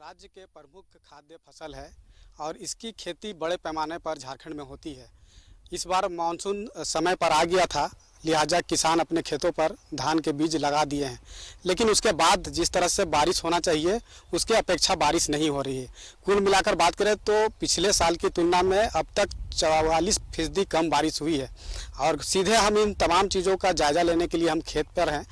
राज्य के प्रमुख खाद्य फसल है और इसकी खेती बड़े पैमाने पर झारखंड में होती है। इस बार मानसून समय पर आ गया था, लिहाजा किसान अपने खेतों पर धान के बीज लगा दिए हैं, लेकिन उसके बाद जिस तरह से बारिश होना चाहिए उसके अपेक्षा बारिश नहीं हो रही है। कुल मिलाकर बात करें तो पिछले साल की तुलना में अब तक 44% कम बारिश हुई है। और सीधे हम इन तमाम चीज़ों का जायज़ा लेने के लिए हम खेत पर हैं।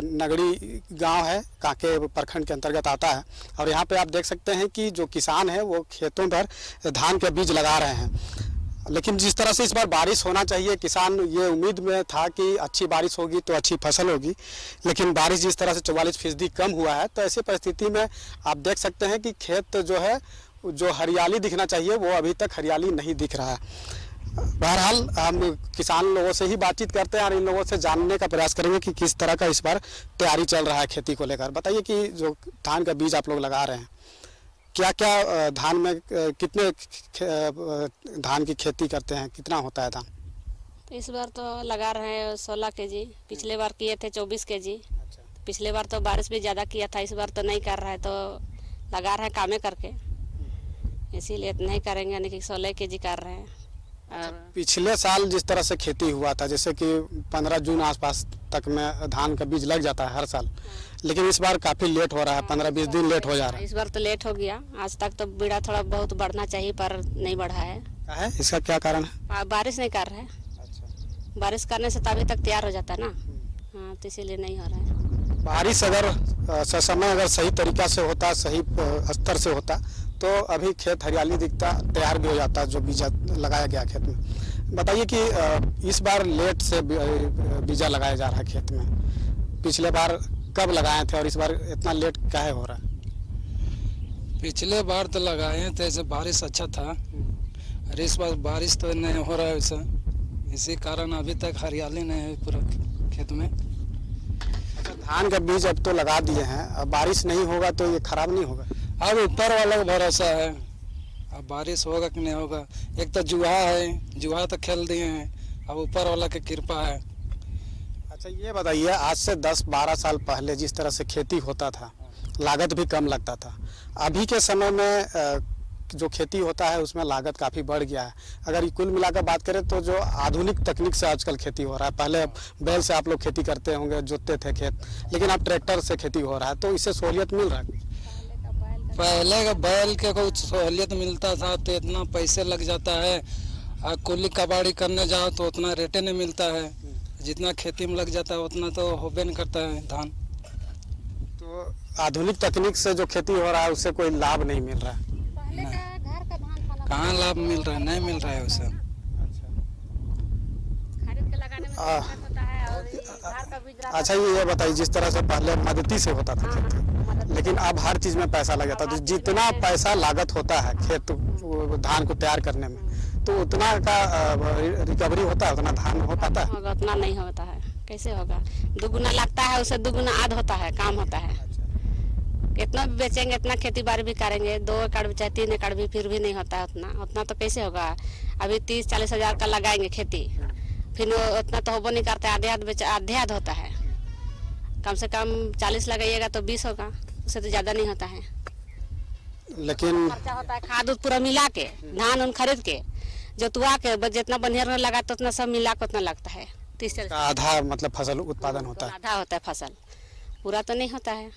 नगड़ी गांव है, कांके प्रखंड के अंतर्गत आता है और यहाँ पे आप देख सकते हैं कि जो किसान है वो खेतों पर धान के बीज लगा रहे हैं। लेकिन जिस तरह से इस बार बारिश होना चाहिए, किसान ये उम्मीद में था कि अच्छी बारिश होगी तो अच्छी फसल होगी, लेकिन बारिश जिस तरह से 44% कम हुआ है तो ऐसी परिस्थिति में आप देख सकते हैं कि खेत जो है, जो हरियाली दिखना चाहिए वो अभी तक हरियाली नहीं दिख रहा है। बहरहाल हम किसान लोगों से ही बातचीत करते हैं और इन लोगों से जानने का प्रयास करेंगे कि किस तरह का इस बार तैयारी चल रहा है खेती को लेकर। बताइए कि जो धान का बीज आप लोग लगा रहे हैं, क्या क्या धान में कितने धान की खेती करते हैं, कितना होता है धान? तो इस बार तो लगा रहे हैं 16 केजी। पिछले बार किए थे 24 केजी। अच्छा। पिछले बार तो बारिश भी ज़्यादा किया था, इस बार तो नहीं कर रहा है, तो लगा रहे हैं कामे करके, इसीलिए नहीं करेंगे, यानी कि 16 केजी कर रहे हैं। और पिछले साल जिस तरह से खेती हुआ था, जैसे कि 15 जून आसपास तक में धान का बीज लग जाता है हर साल, लेकिन इस बार काफ़ी लेट हो रहा है, 15-20 दिन लेट हो जा रहा है। इस बार तो लेट हो गया। आज तक तो बीड़ा थोड़ा बहुत बढ़ना चाहिए पर नहीं बढ़ा है। क्या है इसका, क्या कारण है? बारिश नहीं कर रहे हैं। अच्छा। बारिश करने से तभी तक तैयार हो जाता है ना। हाँ, तो इसीलिए नहीं हो रहा है। बारिश अगर समय अगर सही तरीका से होता, सही स्तर से होता तो अभी खेत हरियाली दिखता, तैयार भी हो जाता जो बीजा लगाया गया खेत में। बताइए कि इस बार लेट से बीजा लगाया जा रहा है खेत में, पिछले बार कब लगाए थे और इस बार इतना लेट काहे हो रहा है? पिछले बार तो लगाए थे, ऐसे बारिश अच्छा था, और इस बार बारिश तो नहीं हो रहा है वैसा, इसी कारण अभी तक हरियाली नहीं है पूरा खेत में। धान का बीज अब तो लगा दिए हैं, अब बारिश नहीं होगा तो ये खराब नहीं होगा? अब ऊपर वाला का भरोसा है, अब बारिश होगा कि नहीं होगा। एक तो जुआ है, जुआ तो खेल दिए हैं, अब ऊपर वाला की कृपा है। अच्छा, ये बताइए, आज से 10-12 साल पहले जिस तरह से खेती होता था, लागत भी कम लगता था, अभी के समय में जो खेती होता है उसमें लागत काफ़ी बढ़ गया है। अगर कुल मिलाकर बात करें तो जो आधुनिक तकनीक से आजकल खेती हो रहा है, पहले बैल से आप लोग खेती करते होंगे, जोतते थे खेत, लेकिन अब ट्रैक्टर से खेती हो रहा है, तो इससे सहूलियत मिल रहा है? पहले का बैल के कुछ सहूलियत मिलता था तो इतना पैसे लग जाता है, और कुल्ली कबाड़ी करने जाओ तो उतना रेटे नहीं मिलता है, जितना खेती में लग जाता है उतना तो होबे नहीं करता है धान। तो आधुनिक तकनीक से जो खेती हो रहा है उससे कोई लाभ नहीं मिल रहा है? कहाँ लाभ मिल रहा है, नहीं मिल रहा है उसे। खरीद के लगाने में होता है और धान का बीज अच्छा, ये बताइए, जिस तरह से पहले मदती से होता था खेती, लेकिन अब हर चीज़ में पैसा लग जाता है, तो जितना पैसा लागत होता है खेत धान को तैयार करने में, तो उतना का रिकवरी होता है, उतना धान हो पाता है? होगा उतना नहीं होता है, कैसे होगा? दुगुना लगता है, उससे दुगुना आध होता है, काम होता है। इतना भी बेचेंगे, इतना खेती बाड़ी भी करेंगे, 2 एकड़ चाहे 3 एकड़ भी, फिर भी नहीं होता है उतना तो कैसे होगा? अभी 30-40 हज़ार का लगाएंगे खेती, फिर उतना तो होबो नहीं करता है, आधे आध होता है। कम से कम 40 लगाइएगा तो 20 होगा, उससे तो ज़्यादा नहीं होता है। लेकिन खर्चा होता है खाद उद पूरा मिला के, धान उन खरीद के, जोतवा के, जितना बनियर लगा तो उतना सब मिला के उतना लगता है। 30-40 आधा मतलब फसल उत्पादन होता है? आधा होता है फसल, पूरा तो नहीं होता है।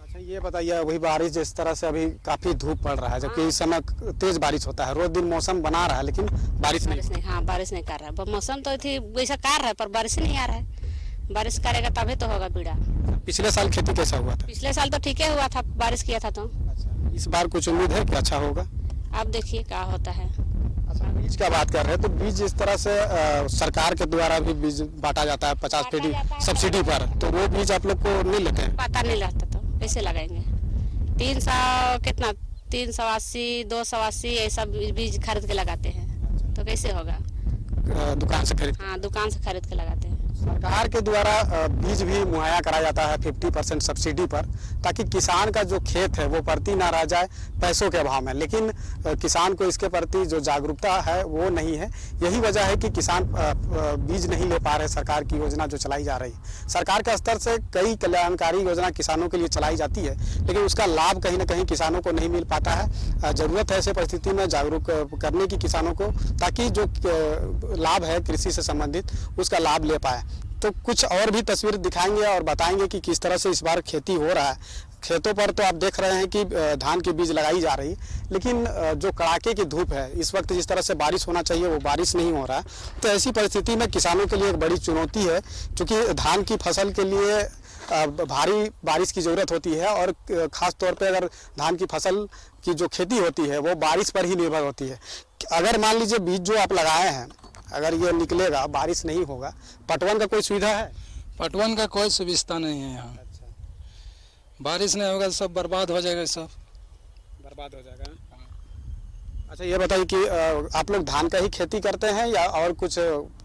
अच्छा, ये बताइए, वही बारिश जिस तरह से अभी काफ़ी धूप पड़ रहा है, जबकि इस समय तेज बारिश होता है, रोज दिन मौसम बना रहा है लेकिन बारिश नहीं। हाँ, बारिश नहीं कर रहा है, मौसम तो थी वैसा कर रहा है पर बारिश नहीं आ रहा है। बारिश करेगा तभी तो होगा बीड़ा। पिछले साल खेती कैसा हुआ था? पिछले साल तो ठीक ही हुआ था, बारिश किया था तो। अच्छा, इस बार कुछ उम्मीद है कि अच्छा होगा? आप देखिए क्या होता है। अच्छा, बीज का बात कर रहे हैं तो बीज जिस तरह से सरकार के द्वारा भी बीज बांटा जाता है 50% सब्सिडी पर, तो वो बीज आप लोग को नहीं लेते हैं? पता नहीं लगता तो कैसे लगाएंगे? 300 कितना 380, 280 ऐसा बीज खरीद के लगाते हैं, तो कैसे होगा? दुकान से खरीद? हाँ, दुकान से खरीद के लगाते हैं। सरकार के द्वारा बीज भी मुहैया कराया जाता है 50% सब्सिडी पर, ताकि किसान का जो खेत है वो परती ना रह जाए पैसों के अभाव में। लेकिन किसान को इसके प्रति जो जागरूकता है वो नहीं है। यही वजह है कि किसान बीज नहीं ले पा रहे। सरकार की योजना जो चलाई जा रही है, सरकार के स्तर से कई कल्याणकारी योजना किसानों के लिए चलाई जाती है, लेकिन उसका लाभ कहीं ना कहीं किसानों को नहीं मिल पाता है। ज़रूरत है ऐसे परिस्थिति में जागरूक करने की किसानों को, ताकि जो लाभ है कृषि से संबंधित उसका लाभ ले पाए। तो कुछ और भी तस्वीर दिखाएंगे और बताएंगे कि किस तरह से इस बार खेती हो रहा है। खेतों पर तो आप देख रहे हैं कि धान के बीज लगाई जा रही, लेकिन जो कड़ाके की धूप है इस वक्त, जिस तरह से बारिश होना चाहिए वो बारिश नहीं हो रहा है। तो ऐसी परिस्थिति में किसानों के लिए एक बड़ी चुनौती है, क्योंकि धान की फसल के लिए भारी बारिश की ज़रूरत होती है, और ख़ास तौर पे अगर धान की फसल की जो खेती होती है वो बारिश पर ही निर्भर होती है। अगर मान लीजिए बीज जो आप लगाए हैं, अगर ये निकलेगा, बारिश नहीं होगा, पटवन का कोई सुविधा है? पटवन का कोई सुविधा नहीं है यहाँ। बारिश नहीं होगा तो सब बर्बाद हो जाएगा, सब बर्बाद हो जाएगा। अच्छा ये बताइए कि आप लोग धान का ही खेती करते हैं या और कुछ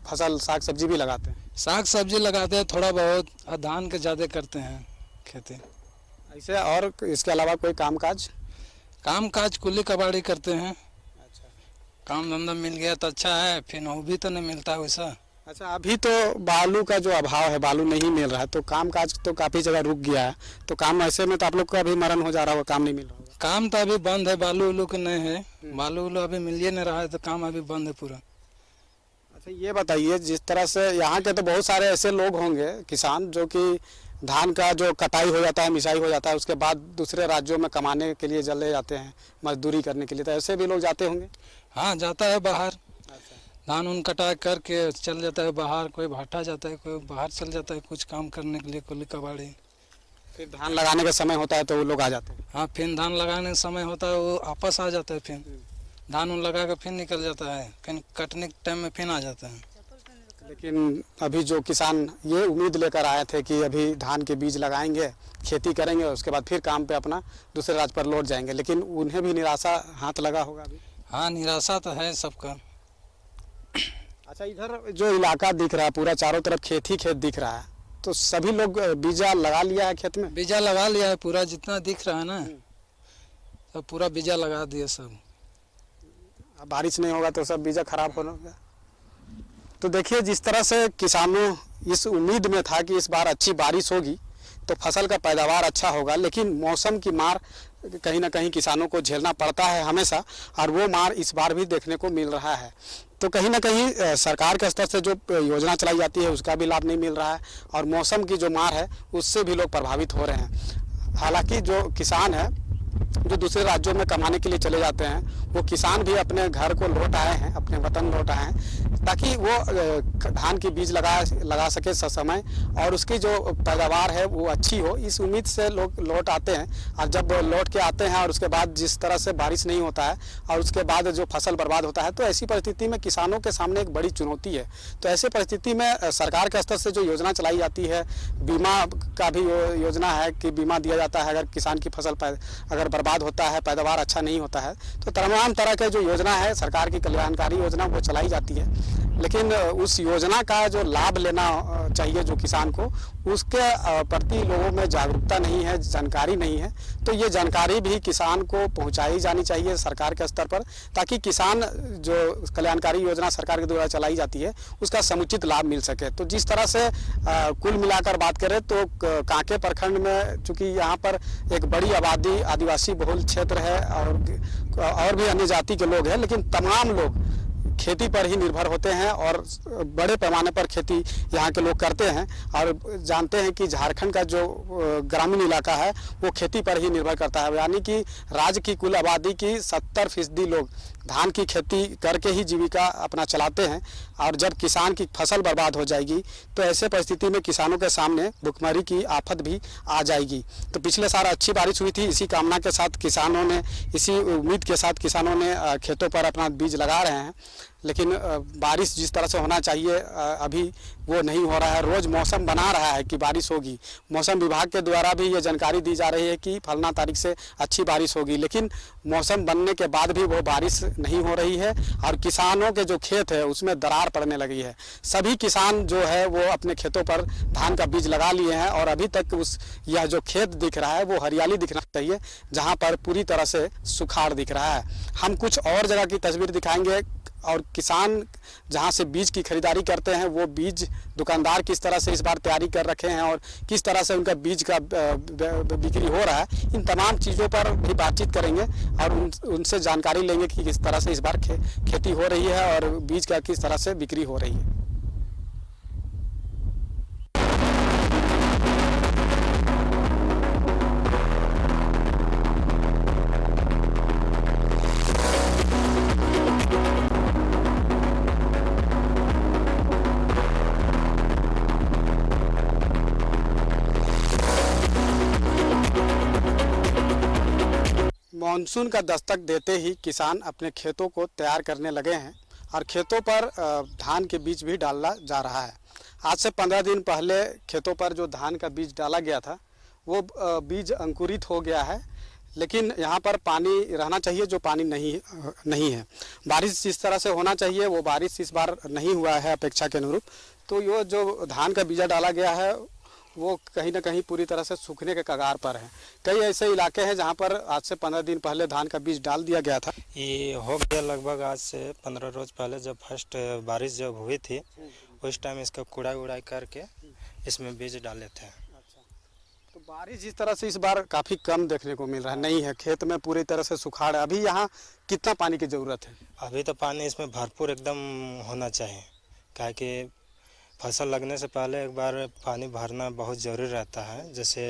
फसल साग सब्जी भी लगाते हैं? साग सब्जी लगाते हैं थोड़ा बहुत, और धान के ज़्यादा करते हैं खेती। ऐसे और इसके अलावा कोई काम काज कुल्ली कबाड़ी करते हैं। अच्छा, काम धंधा मिल गया तो अच्छा है, फिर वो भी तो नहीं मिलता वैसा। अच्छा, अभी तो बालू का जो अभाव है, बालू नहीं मिल रहा है, तो काम काज तो काफ़ी जगह रुक गया है। तो काम ऐसे में तो आप लोग का अभी मरण हो जा रहा होगा, काम नहीं मिल रहा होगा। काम तो अभी बंद है, बालू उलू के नहीं है, बालू उलू अभी मिल ही नहीं रहा है, तो काम अभी बंद है पूरा। अच्छा ये बताइए, जिस तरह से यहाँ के तो बहुत सारे ऐसे लोग होंगे किसान जो कि धान का जो कटाई हो जाता है, मिसाई हो जाता है, उसके बाद दूसरे राज्यों में कमाने के लिए चले जाते हैं, मजदूरी करने के लिए, तो ऐसे भी लोग जाते होंगे? हाँ, जाता है बाहर। धान उन कटा करके चल जाता है बाहर, कोई भाटा जाता है, कोई बाहर चल जाता है कुछ काम करने के लिए, कुल्ली कबाड़ी। फिर धान लगाने का समय होता है तो वो लोग आ जाते हैं? हाँ, फिर धान लगाने का समय होता है, वो वापस आ जाता है, फिर धान उन लगा कर फिर निकल जाता है, फिर कटने के टाइम में फिर आ जाता है। लेकिन अभी जो किसान ये उम्मीद लेकर आए थे कि अभी धान के बीज लगाएंगे, खेती करेंगे, उसके बाद फिर काम पे अपना दूसरे राज्य पर लौट जाएंगे, लेकिन उन्हें भी निराशा हाथ लगा होगा अभी? हाँ, निराशा तो है सबका। अच्छा, इधर जो इलाका दिख रहा है पूरा चारों तरफ खेत ही खेत दिख रहा है, तो सभी लोग बीजा लगा लिया है खेत में? बीजा लगा लिया है पूरा, जितना दिख रहा है ना सब पूरा बीजा लगा दिया सब। अब बारिश नहीं होगा तो सब बीजा खराब होगा। तो देखिए, जिस तरह से किसानों इस उम्मीद में था कि इस बार अच्छी बारिश होगी तो फसल का पैदावार अच्छा होगा, लेकिन मौसम की मार कहीं ना कहीं किसानों को झेलना पड़ता है हमेशा, और वो मार इस बार भी देखने को मिल रहा है। तो कहीं ना कहीं सरकार के स्तर से जो योजना चलाई जाती है उसका भी लाभ नहीं मिल रहा है, और मौसम की जो मार है उससे भी लोग प्रभावित हो रहे हैं। हालांकि जो किसान है जो दूसरे राज्यों में कमाने के लिए चले जाते हैं, वो किसान भी अपने घर को लौट आए हैं, अपने वतन लौट आए हैं, ताकि वो धान की बीज लगा सके समय, और उसकी जो पैदावार है वो अच्छी हो, इस उम्मीद से लोग लौट आते हैं। और जब लौट के आते हैं और उसके बाद जिस तरह से बारिश नहीं होता है और उसके बाद जो फसल बर्बाद होता है, तो ऐसी परिस्थिति में किसानों के सामने एक बड़ी चुनौती है। तो ऐसी परिस्थिति में सरकार के स्तर से जो योजना चलाई जाती है, बीमा का भी योजना है कि बीमा दिया जाता है अगर किसान की फसल अगर बर्बाद होता है, पैदावार अच्छा नहीं होता है, तो तमाम तरह के जो योजना है सरकार की कल्याणकारी योजना वो चलाई जाती है। लेकिन उस योजना का जो लाभ लेना चाहिए जो किसान को, उसके प्रति लोगों में जागरूकता नहीं है, जानकारी नहीं है। तो ये जानकारी भी किसान को पहुंचाई जानी चाहिए सरकार के स्तर पर, ताकि किसान जो कल्याणकारी योजना सरकार के द्वारा चलाई जाती है उसका समुचित लाभ मिल सके। तो जिस तरह से कुल मिलाकर बात करें तो कांके प्रखंड में चूँकि यहाँ पर एक बड़ी आबादी आदिवासी बहुल क्षेत्र है और भी अन्य जाति के लोग हैं, लेकिन तमाम लोग खेती पर ही निर्भर होते हैं और बड़े पैमाने पर खेती यहाँ के लोग करते हैं। और जानते हैं कि झारखंड का जो ग्रामीण इलाका है वो खेती पर ही निर्भर करता है, यानी कि राज्य की कुल आबादी की 70% लोग धान की खेती करके ही जीविका अपना चलाते हैं। और जब किसान की फसल बर्बाद हो जाएगी तो ऐसे परिस्थिति में किसानों के सामने भुखमरी की आफत भी आ जाएगी। तो पिछले साल अच्छी बारिश हुई थी, इसी कामना के साथ किसानों ने, इसी उम्मीद के साथ किसानों ने खेतों पर अपना बीज लगा रहे हैं, लेकिन बारिश जिस तरह से होना चाहिए अभी वो नहीं हो रहा है। रोज़ मौसम बना रहा है कि बारिश होगी, मौसम विभाग के द्वारा भी ये जानकारी दी जा रही है कि फलना तारीख से अच्छी बारिश होगी, लेकिन मौसम बनने के बाद भी वो बारिश नहीं हो रही है और किसानों के जो खेत है उसमें दरार पड़ने लगी है। सभी किसान जो है वो अपने खेतों पर धान का बीज लगा लिए हैं और अभी तक यह जो खेत दिख रहा है वो हरियाली दिखना चाहिए, जहाँ पर पूरी तरह से सुखाड़ दिख रहा है। हम कुछ और जगह की तस्वीर दिखाएंगे और किसान जहाँ से बीज की खरीदारी करते हैं वो बीज दुकानदार किस तरह से इस बार तैयारी कर रखे हैं और किस तरह से उनका बीज का बिक्री हो रहा है, इन तमाम चीज़ों पर भी बातचीत करेंगे और उनसे जानकारी लेंगे कि किस तरह से इस बार खेती हो रही है और बीज का किस तरह से बिक्री हो रही है। मानसून का दस्तक देते ही किसान अपने खेतों को तैयार करने लगे हैं और खेतों पर धान के बीज भी डाला जा रहा है। आज से 15 दिन पहले खेतों पर जो धान का बीज डाला गया था वो बीज अंकुरित हो गया है, लेकिन यहाँ पर पानी रहना चाहिए जो पानी नहीं है। बारिश जिस तरह से होना चाहिए वो बारिश इस बार नहीं हुआ है अपेक्षा के अनुरूप, तो ये जो धान का बीजा डाला गया है वो कहीं ना कहीं पूरी तरह से सूखने के कगार पर है। कई ऐसे इलाके हैं जहां पर आज से 15 दिन पहले धान का बीज डाल दिया गया था। ये हो गया लगभग आज से 15 रोज पहले, जब फर्स्ट बारिश जब हुई थी उस टाइम इसका कूड़ा उड़ाई करके इसमें बीज डाले थे। अच्छा, तो बारिश जिस तरह से इस बार काफ़ी कम देखने को मिल रहा है, नहीं है, खेत में पूरी तरह से सुखाड़ है। अभी यहाँ कितना पानी की ज़रूरत है? अभी तो पानी इसमें भरपूर एकदम होना चाहिए, क्या कि फसल लगने से पहले एक बार पानी भरना बहुत ज़रूरी रहता है। जैसे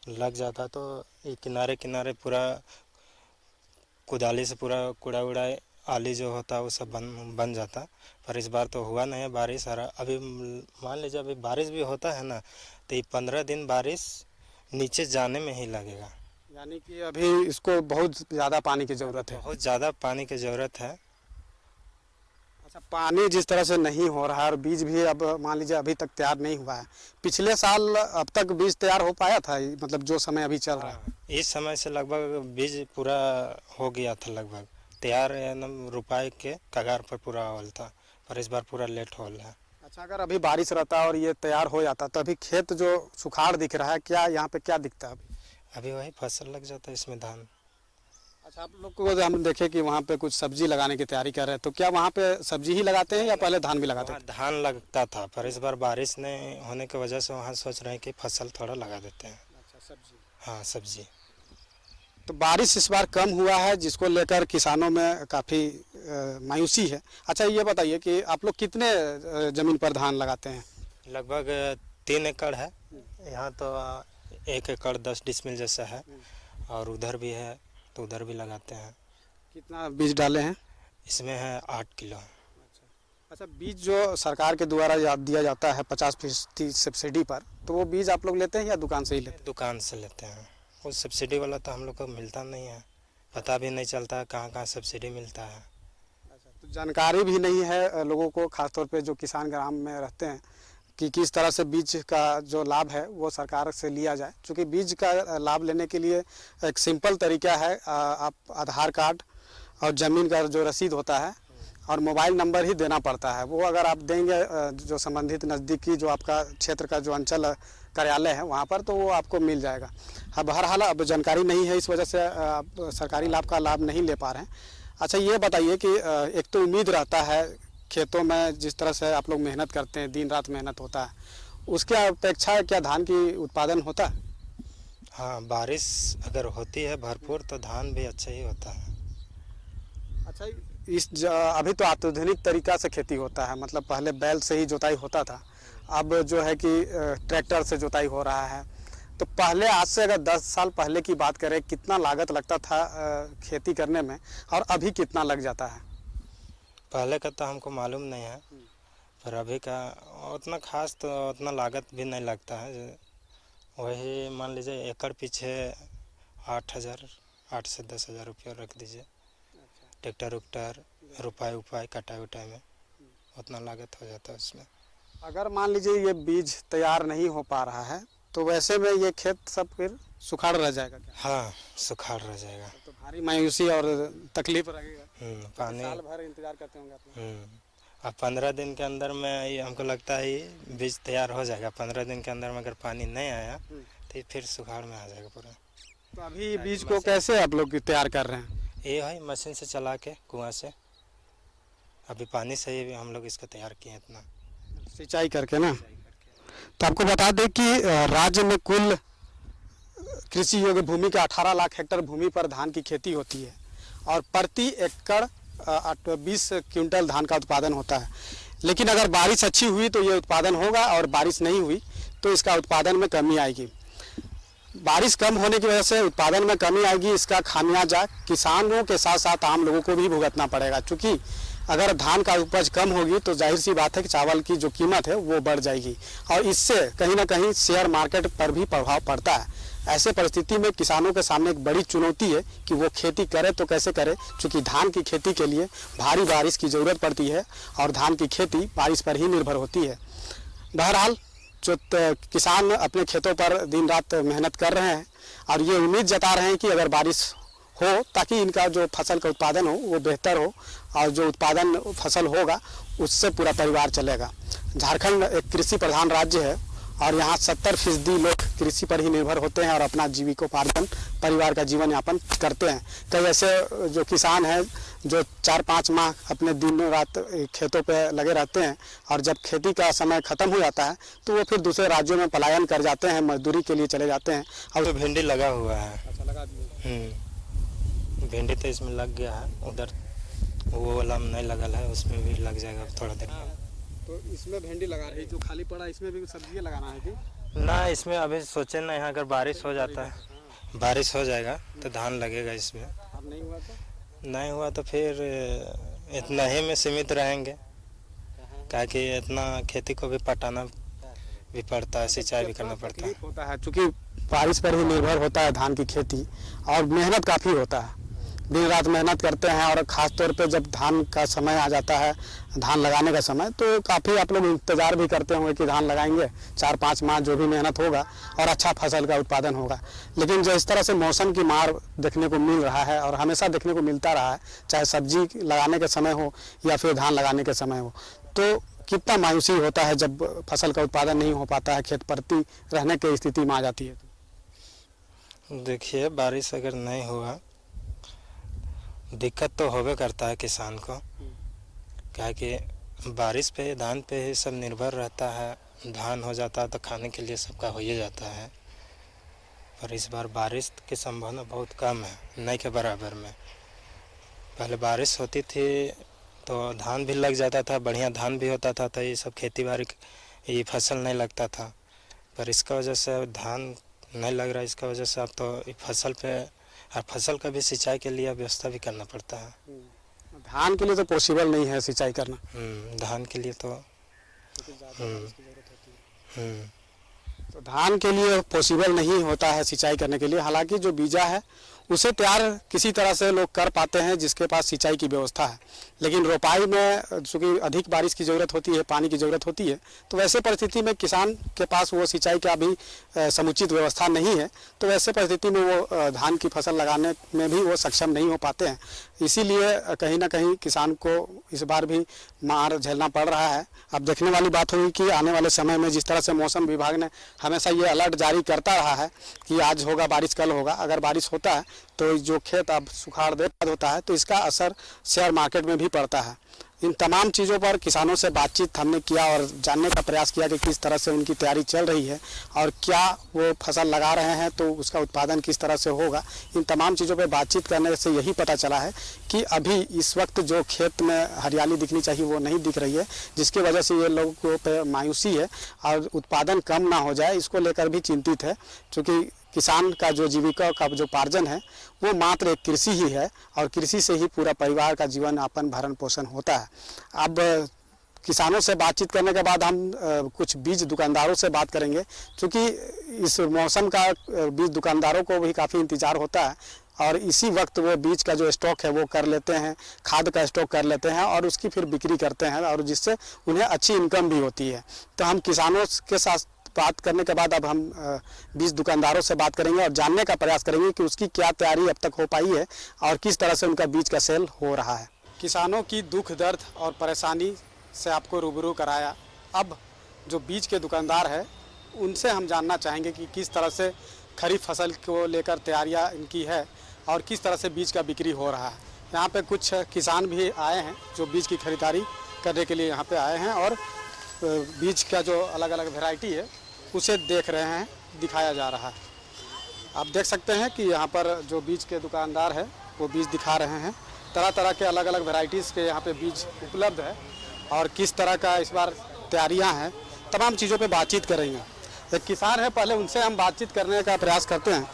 लग जाता तो ये किनारे किनारे पूरा कुदाली से पूरा कूड़ा उड़ाई आली जो होता है वो सब बन जाता, पर इस बार तो हुआ नहीं है बारिश। और अभी मान लीजिए अभी बारिश भी होता है ना तो ये 15 दिन बारिश नीचे जाने में ही लगेगा, यानी कि अभी इसको बहुत ज़्यादा पानी की ज़रूरत है। बहुत ज़्यादा पानी की ज़रूरत है। अच्छा, पानी जिस तरह से नहीं हो रहा है और बीज भी अब मान लीजिए अभी तक तैयार नहीं हुआ है। पिछले साल अब तक बीज तैयार हो पाया था, मतलब जो समय अभी चल रहा है इस समय से लगभग बीज पूरा हो गया था, लगभग तैयार एकदम रुपाई के कगार पर पूरा होल था, पर इस बार पूरा लेट होल है। अच्छा, अगर अभी बारिश रहता और ये तैयार हो जाता तो अभी खेत जो सुखाड़ दिख रहा है, क्या यहाँ पे क्या दिखता है अभी वही फसल लग जाता है इसमें धान। अच्छा, आप लोग को हम देखे कि वहाँ पे कुछ सब्जी लगाने की तैयारी कर रहे हैं, तो क्या वहाँ पे सब्जी ही लगाते हैं या पहले धान भी लगाते हैं? धान लगता था, पर इस बार बारिश नहीं होने की वजह से वहाँ सोच रहे हैं कि फसल थोड़ा लगा देते हैं। अच्छा, सब्जी। हाँ, सब्जी। तो बारिश इस बार कम हुआ है जिसको लेकर किसानों में काफ़ी मायूसी है। अच्छा, ये बताइए कि आप लोग कितने ज़मीन पर धान लगाते हैं? लगभग 3 एकड़ है यहाँ, तो 1 एकड़ 10 डिसमिल जैसा है, और उधर भी है तो उधर भी लगाते हैं। कितना बीज डाले हैं? इसमें है 8 किलो। अच्छा, बीज जो सरकार के द्वारा दिया जाता है 50% सब्सिडी पर, तो वो बीज आप लोग लेते हैं या दुकान से ही लेते हैं? दुकान से लेते हैं। वो सब्सिडी वाला तो हम लोग को मिलता नहीं है, पता भी नहीं चलता है कहाँ कहाँ सब्सिडी मिलता है। अच्छा, तो जानकारी भी नहीं है लोगों को, खासतौर पे जो किसान ग्राम में रहते हैं, कि किस तरह से बीज का जो लाभ है वो सरकार से लिया जाए। क्योंकि बीज का लाभ लेने के लिए एक सिंपल तरीका है, आप आधार कार्ड और ज़मीन का जो रसीद होता है और मोबाइल नंबर ही देना पड़ता है। वो अगर आप देंगे जो संबंधित नज़दीकी जो आपका क्षेत्र का जो अंचल कार्यालय है वहाँ पर, तो वो आपको मिल जाएगा। अब बहरहाल अब जानकारी नहीं है, इस वजह से आप सरकारी लाभ का लाभ नहीं ले पा रहे हैं। अच्छा, ये बताइए कि एक तो उम्मीद रहता है खेतों में, जिस तरह से आप लोग मेहनत करते हैं, दिन रात मेहनत होता है, उसके अपेक्षा क्या धान की उत्पादन होता है? हाँ, बारिश अगर होती है भरपूर तो धान भी अच्छा ही होता है। अच्छा, अभी तो आधुनिक तरीका से खेती होता है, मतलब पहले बैल से ही जोताई होता था, अब जो है कि ट्रैक्टर से जोताई हो रहा है। तो पहले, आज से अगर 10 साल पहले की बात करें, कितना लागत लगता था खेती करने में और अभी कितना लग जाता है? पहले का तो हमको मालूम नहीं है, पर अभी का उतना खास तो उतना लागत भी नहीं लगता है। वही मान लीजिए एकड़ पीछे 8 से 10 हज़ार रुपया रख दीजिए। ट्रैक्टर उक्टर रुपाई उपाई कटाई उटाई में उतना लागत हो जाता है उसमें। अगर मान लीजिए ये बीज तैयार नहीं हो पा रहा है तो वैसे में ये खेत सब फिर सुखाड़ रह जाएगा क्या? हाँ, सुखाड़ रह जाएगा। तो भारी मायूसी और तकलीफ रहेगा। पानी साल भर इंतजार करते होंगे आप लोग। अब 15 दिन के अंदर में ये हमको लगता है ये बीज तैयार हो जाएगा। 15 दिन के अंदर में अगर पानी नहीं आया तो ये फिर सुखाड़ में आ जाएगा पूरा। तो अभी बीज को कैसे आप लोग तैयार कर रहे हैं? ये है मशीन से चला के कुआं से, अभी पानी से ही हम लोग इसको तैयार किए इतना सिंचाई करके ना। तो आपको बता दें कि राज्य में कुल कृषि योग्य भूमि के 18 लाख हेक्टेयर भूमि पर धान की खेती होती है और प्रति एकड़ 20 क्विंटल धान का उत्पादन होता है। लेकिन अगर बारिश अच्छी हुई तो ये उत्पादन होगा और बारिश नहीं हुई तो इसका उत्पादन में कमी आएगी। बारिश कम होने की वजह से उत्पादन में कमी आएगी। इसका खामियाजा किसानों के साथ साथ आम लोगों को भी भुगतना पड़ेगा, क्योंकि अगर धान का उपज कम होगी तो जाहिर सी बात है कि चावल की जो कीमत है वो बढ़ जाएगी और इससे कहीं ना कहीं शेयर मार्केट पर भी प्रभाव पड़ता है। ऐसे परिस्थिति में किसानों के सामने एक बड़ी चुनौती है कि वो खेती करे तो कैसे करे, क्योंकि धान की खेती के लिए भारी बारिश की ज़रूरत पड़ती है और धान की खेती बारिश पर ही निर्भर होती है। बहरहाल जो किसान अपने खेतों पर दिन रात मेहनत कर रहे हैं और ये उम्मीद जता रहे हैं कि अगर बारिश हो ताकि इनका जो फसल का उत्पादन हो वो बेहतर हो और जो उत्पादन फसल होगा उससे पूरा परिवार चलेगा। झारखंड एक कृषि प्रधान राज्य है और यहाँ 70% लोग कृषि पर ही निर्भर होते हैं और अपना जीविकोपार्जन परिवार का जीवन यापन करते हैं। कई ऐसे जो किसान हैं जो 4-5 माह अपने दिन रात खेतों पे लगे रहते हैं और जब खेती का समय ख़त्म हो जाता है तो वो फिर दूसरे राज्यों में पलायन कर जाते हैं, मजदूरी के लिए चले जाते हैं। और तो भिंडी लगा हुआ है। अच्छा, लगा दिए। भिंडी तो इसमें लग गया है, उधर वो वाला नहीं लगा है, उसमें भी लग जाएगा थोड़ा देर में। तो इसमें भिंडी लगा रही जो खाली पड़ा इसमें भी सब्जियां लगाना है कि ना? इसमें अभी सोचे ना, यहाँ अगर बारिश हो जाता है, बारिश हो जाएगा तो धान लगेगा इसमें। अब नहीं हुआ तो नहीं हुआ तो फिर इतना ही में सीमित रहेंगे, क्या कि इतना खेती को भी पटाना भी पड़ता है, सिंचाई भी करना पड़ता है। होता है क्योंकि बारिश पर ही निर्भर होता है धान की खेती और मेहनत काफ़ी होता है, दिन रात मेहनत करते हैं और ख़ास तौर पे जब धान का समय आ जाता है, धान लगाने का समय, तो काफ़ी आप लोग इंतज़ार भी करते होंगे कि धान लगाएंगे 4-5 माह जो भी मेहनत होगा और अच्छा फसल का उत्पादन होगा। लेकिन जो इस तरह से मौसम की मार देखने को मिल रहा है और हमेशा देखने को मिलता रहा है, चाहे सब्जी लगाने के समय हो या फिर धान लगाने के समय हो, तो कितना मायूसी होता है जब फसल का उत्पादन नहीं हो पाता है, खेत परती रहने की स्थिति में आ जाती है। देखिए, बारिश अगर नहीं हुआ दिक्कत तो होबे करता है किसान को, क्या कि बारिश पे धान पे ही सब निर्भर रहता है। धान हो जाता है तो खाने के लिए सबका हो ही जाता है, पर इस बार बारिश की संभावना बहुत कम है, नहीं के बराबर में। पहले बारिश होती थी तो धान भी लग जाता था, बढ़िया धान भी होता था, तो ये सब खेती बाड़ी ये फसल नहीं लगता था। पर इसका वजह से धान नहीं लग रहा है, इसका वजह से अब तो फसल पे और फसल का भी सिंचाई के लिए व्यवस्था भी करना पड़ता है। धान के लिए तो पॉसिबल नहीं है सिंचाई करना। धान के लिए तो तो धान के लिए पॉसिबल नहीं होता है सिंचाई करने के लिए। हालांकि जो बीजा है उसे तैयार किसी तरह से लोग कर पाते हैं जिसके पास सिंचाई की व्यवस्था है, लेकिन रोपाई में चूँकि अधिक बारिश की ज़रूरत होती है, पानी की ज़रूरत होती है, तो वैसे परिस्थिति में किसान के पास वो सिंचाई का भी समुचित व्यवस्था नहीं है, तो वैसे परिस्थिति में वो धान की फसल लगाने में भी वो सक्षम नहीं हो पाते हैं। इसीलिए कहीं ना कहीं किसान को इस बार भी मार झेलना पड़ रहा है। अब देखने वाली बात होगी कि आने वाले समय में जिस तरह से मौसम विभाग ने हमेशा ये अलर्ट जारी करता रहा है कि आज होगा बारिश, कल होगा, अगर बारिश होता है तो जो खेत अब सुखाड़ दे होता है तो इसका असर शेयर मार्केट में भी पड़ता है। इन तमाम चीज़ों पर किसानों से बातचीत हमने किया और जानने का प्रयास किया कि किस तरह से उनकी तैयारी चल रही है और क्या वो फसल लगा रहे हैं तो उसका उत्पादन किस तरह से होगा। इन तमाम चीज़ों पर बातचीत करने से यही पता चला है कि अभी इस वक्त जो खेत में हरियाली दिखनी चाहिए वो नहीं दिख रही है, जिसकी वजह से ये लोगों पर मायूसी है और उत्पादन कम ना हो जाए इसको लेकर भी चिंतित है। क्योंकि किसान का जो जीविका का जो उपार्जन है वो मात्र एक कृषि ही है और कृषि से ही पूरा परिवार का जीवन यापन भरण पोषण होता है। अब किसानों से बातचीत करने के बाद हम कुछ बीज दुकानदारों से बात करेंगे, क्योंकि इस मौसम का बीज दुकानदारों को भी काफ़ी इंतज़ार होता है और इसी वक्त वो बीज का जो स्टॉक है वो कर लेते हैं, खाद का स्टॉक कर लेते हैं और उसकी फिर बिक्री करते हैं और जिससे उन्हें अच्छी इनकम भी होती है। तो हम किसानों के साथ बात करने के बाद अब हम बीज दुकानदारों से बात करेंगे और जानने का प्रयास करेंगे कि उसकी क्या तैयारी अब तक हो पाई है और किस तरह से उनका बीज का सेल हो रहा है। किसानों की दुख दर्द और परेशानी से आपको रूबरू कराया। अब जो बीज के दुकानदार है उनसे हम जानना चाहेंगे कि किस तरह से खरीफ फसल को लेकर तैयारियां इनकी है और किस तरह से बीज का बिक्री हो रहा है। यहाँ पे कुछ किसान भी आए हैं जो बीज की खरीदारी करने के लिए यहाँ पे आए हैं और बीज का जो अलग अलग वैरायटी है उसे देख रहे हैं, दिखाया जा रहा है। आप देख सकते हैं कि यहाँ पर जो बीज के दुकानदार है वो बीज दिखा रहे हैं। तरह तरह के अलग अलग वैरायटीज़ के यहाँ पे बीज उपलब्ध है और किस तरह का इस बार तैयारियाँ हैं, तमाम चीज़ों पे बातचीत करेंगे। एक किसान है, पहले उनसे हम बातचीत करने का प्रयास करते हैं।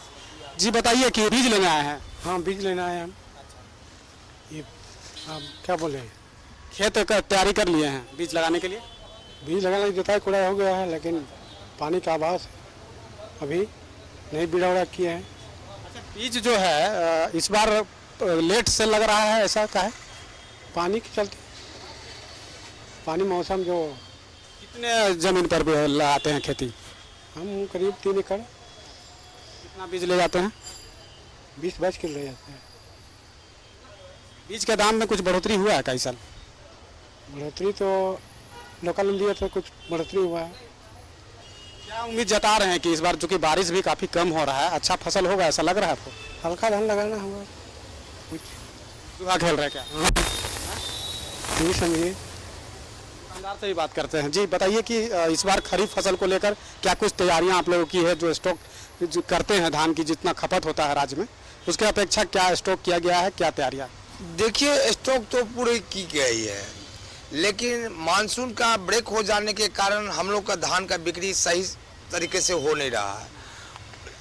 जी बताइए कि बीज लेने आए हैं? हाँ, बीज लेना है हम। ये आप क्या बोले हैं? खेत का तैयारी कर लिए हैं बीज लगाने के लिए? बीज लगाने की जुताई कुड़ाई हो गया है, लेकिन पानी का अभाव से अभी नहीं बीड़ा उड़ा किए हैं। बीज जो है इस बार लेट से लग रहा है, ऐसा का है? पानी के चलते, पानी मौसम जो कितने ज़मीन पर भी लगाते हैं खेती? हम करीब 3 एकड़ कितना बीज ले जाते हैं? 20-22 किलो ले जाते हैं। बीज के दाम में कुछ बढ़ोतरी हुआ है कई साल? बढ़ोतरी तो लोकल लिया तो कुछ बढ़ोतरी हुआ है। क्या उम्मीद जता रहे हैं कि इस बार चूंकि बारिश भी काफ़ी कम हो रहा है, अच्छा फसल होगा, ऐसा लग रहा है आपको? हल्का धान लगाना होगा कुछ। जुआ खेल रहे हैं क्या? नहीं समझिए। दुकानदार से ही बात करते हैं। जी बताइए कि इस बार खरीफ फसल को लेकर क्या कुछ तैयारियां आप लोगों की है? जो स्टॉक जो करते हैं धान की, जितना खपत होता है राज्य में, उसके अपेक्षा क्या स्टॉक किया गया है, क्या तैयारियां? देखिए, स्टॉक तो पूरी की गई है, लेकिन मानसून का ब्रेक हो जाने के कारण हम लोग का धान का बिक्री सही तरीके से हो नहीं रहा है।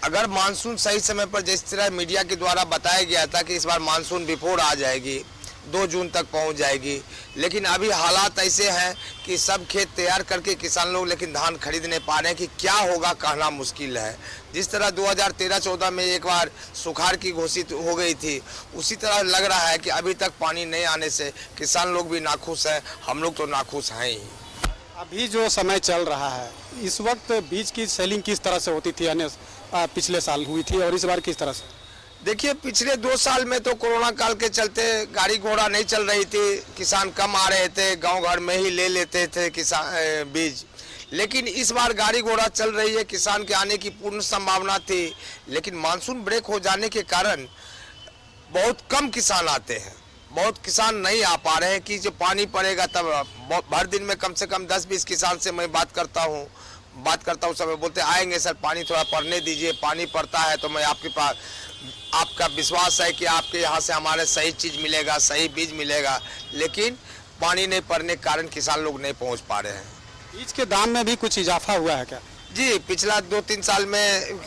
अगर मानसून सही समय पर जिस तरह मीडिया के द्वारा बताया गया था कि इस बार मानसून बिफोर आ जाएगी, 2 जून तक पहुंच जाएगी, लेकिन अभी हालात ऐसे हैं कि सब खेत तैयार करके किसान लोग लेकिन धान खरीद नहीं पा रहे हैं कि क्या होगा कहना मुश्किल है। जिस तरह 2013-14 में एक बार सुखाड़ की घोषित हो गई थी, उसी तरह लग रहा है कि अभी तक पानी नहीं आने से किसान लोग भी नाखुश हैं, हम लोग तो नाखुश हैं ही। अभी जो समय चल रहा है, इस वक्त बीज की सेलिंग किस तरह से होती थी? अन्य पिछले साल हुई थी और इस बार किस तरह से? देखिए, पिछले 2 साल में तो कोरोना काल के चलते गाड़ी घोड़ा नहीं चल रही थी, किसान कम आ रहे थे, गांव घर में ही ले लेते थे किसान बीज। लेकिन इस बार गाड़ी घोड़ा चल रही है, किसान के आने की पूर्ण संभावना थी, लेकिन मानसून ब्रेक हो जाने के कारण बहुत कम किसान आते हैं, बहुत किसान नहीं आ पा रहे हैं कि जो पानी पड़ेगा तब। भर दिन में कम से कम 10-20 किसान से मैं बात करता हूँ सब बोलते आएंगे सर, पानी थोड़ा पड़ने दीजिए, पानी पड़ता है तो मैं आपके पास, आपका विश्वास है कि आपके यहाँ से हमारे सही चीज़ मिलेगा, सही बीज मिलेगा, लेकिन पानी नहीं पड़ने के कारण किसान लोग नहीं पहुँच पा रहे हैं। बीज के दाम में भी कुछ इजाफा हुआ है क्या? जी, पिछला 2-3 साल में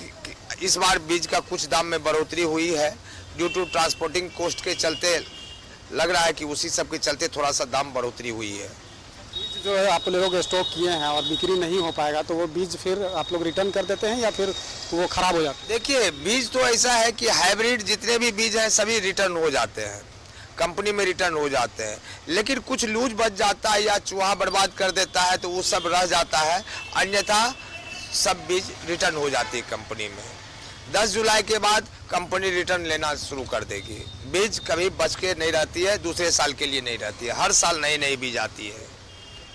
इस बार बीज का कुछ दाम में बढ़ोतरी हुई है, ड्यू टू ट्रांसपोर्टिंग कॉस्ट के चलते लग रहा है कि उसी सब के चलते थोड़ा सा दाम बढ़ोतरी हुई है। बीज जो है आप लोग स्टॉक किए हैं और बिक्री नहीं हो पाएगा तो वो बीज फिर आप लोग रिटर्न कर देते हैं या फिर वो खराब हो जाता है? देखिए, बीज तो ऐसा है कि हाइब्रिड जितने भी बीज हैं सभी रिटर्न हो जाते हैं, कंपनी में रिटर्न हो जाते हैं, लेकिन कुछ लूज बच जाता है या चूहा बर्बाद कर देता है तो वो सब रह जाता है, अन्यथा सब बीज रिटर्न हो जाती है कंपनी में। 10 जुलाई के बाद कंपनी रिटर्न लेना शुरू कर देगी। बीज कभी बच के नहीं रहती है, दूसरे साल के लिए नहीं रहती है, हर साल नई नई बीज आती है।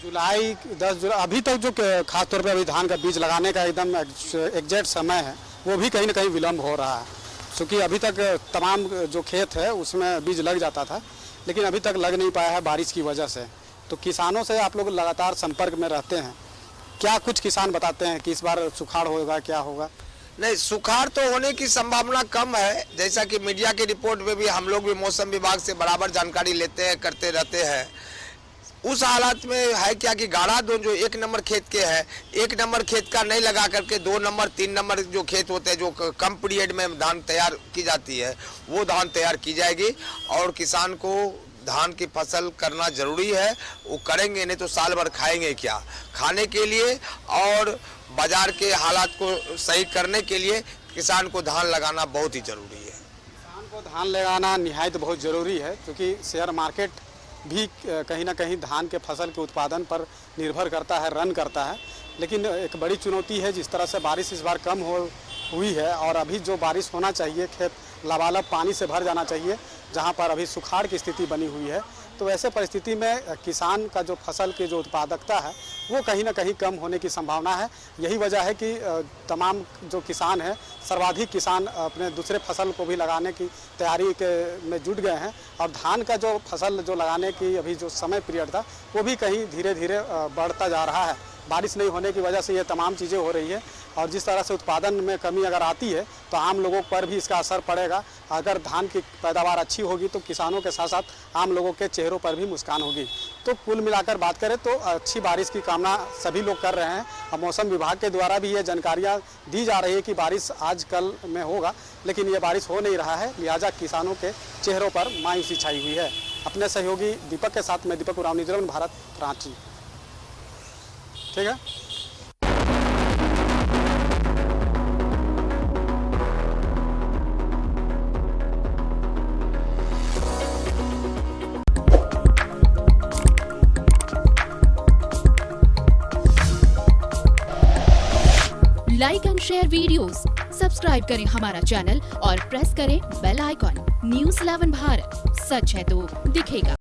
जुलाई 10 जुलाई अभी तक जो खासतौर पे अभी धान का बीज लगाने का एकदम एग्जैक्ट समय है, वो भी कहीं ना कहीं विलम्ब हो रहा है, क्योंकि अभी तक तमाम जो खेत है उसमें बीज लग जाता था, लेकिन अभी तक लग नहीं पाया है बारिश की वजह से। तो किसानों से आप लोग लगातार संपर्क में रहते हैं, क्या कुछ किसान बताते हैं कि इस बार सुखाड़ होगा, क्या होगा? नहीं, सुखाड़ तो होने की संभावना कम है, जैसा कि मीडिया की रिपोर्ट में भी हम लोग भी मौसम विभाग से बराबर जानकारी लेते हैं, करते रहते हैं। उस हालात में है क्या कि गाढ़ा दो जो 1 नंबर खेत के हैं, 1 नंबर खेत का नहीं लगा करके 2 नंबर 3 नंबर जो खेत होते हैं, जो कम पीरियड में धान तैयार की जाती है, वो धान तैयार की जाएगी। और किसान को धान की फसल करना जरूरी है, वो करेंगे नहीं तो साल भर खाएंगे क्या? खाने के लिए और बाजार के हालात को सही करने के लिए किसान को धान लगाना बहुत ही जरूरी है। किसान को धान लगाना निहायत बहुत ज़रूरी है, क्योंकि शेयर मार्केट भी कहीं ना कहीं धान के फसल के उत्पादन पर निर्भर करता है, रन करता है। लेकिन एक बड़ी चुनौती है, जिस तरह से बारिश इस बार कम हुई है और अभी जो बारिश होना चाहिए, खेत लबालब पानी से भर जाना चाहिए, जहां पर अभी सुखाड़ की स्थिति बनी हुई है। तो ऐसे परिस्थिति में किसान का जो फसल की जो उत्पादकता है वो कहीं ना कहीं कम होने की संभावना है। यही वजह है कि तमाम जो किसान हैं, सर्वाधिक किसान अपने दूसरे फसल को भी लगाने की तैयारी में जुट गए हैं और धान का जो फसल जो लगाने की अभी जो समय पीरियड था वो भी कहीं धीरे धीरे बढ़ता जा रहा है। बारिश नहीं होने की वजह से ये तमाम चीज़ें हो रही है और जिस तरह से उत्पादन में कमी अगर आती है तो आम लोगों पर भी इसका असर पड़ेगा। अगर धान की पैदावार अच्छी होगी तो किसानों के साथ साथ आम लोगों के चेहरों पर भी मुस्कान होगी। तो कुल मिलाकर बात करें तो अच्छी बारिश की कामना सभी लोग कर रहे हैं और मौसम विभाग के द्वारा भी ये जानकारियाँ दी जा रही है कि बारिश आज कल में होगा, लेकिन ये बारिश हो नहीं रहा है, लिहाजा किसानों के चेहरों पर मायूसी छाई हुई है। अपने सहयोगी दीपक के साथ मैं दीपक उरांव, न्यूज़ 11 भारत, रांची। ठीक है। Like and share videos, subscribe करें हमारा चैनल और प्रेस करें बेल आइकॉन। न्यूज़ 11 भारत, सच है तो दिखेगा।